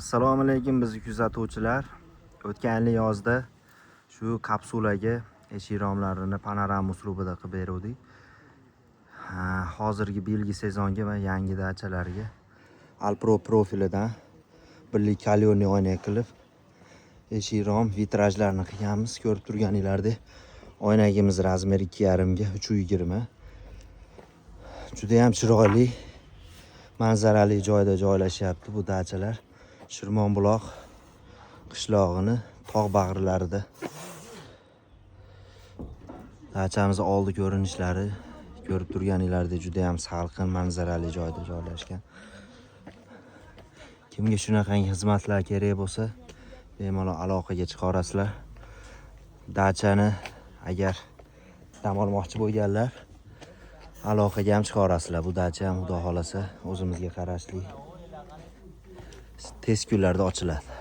Assalomu alaykum bizni kuzatuvchilar. O'tgan yil yozda shu kapsulaga eshik-romlarini panorama uslubida qilib berdik. Hozirgi belgi sezonga va yangi dachalarga Alpro profilidan birlik kalyonli oyna qilib eshik-rom vitrajlarni qilganmiz. Ko'rib turganinglardek oynagimiz razmeri 2,5 ga 3,20. Juda ham chiroyli, manzarali joyda joylashyapti bu dachalar. Shirmonbuloq qishlog'ini tog' bag'rlarida. Dachamiz oldi ko'rinishlari ko'rib turganinglardek juda ham salqin, manzarali joyda joylashgan. Kimga shunaqangi xizmatlar kerak bo'lsa, bemalol aloqaga chiqarasizlar. Dachani agar dam olmoqchi bo'lganlar aloqaga ham chiqarasizlar. Bu dacha ham xudo xolasa o'zimizga qarashli tez kunlarda ochiladi.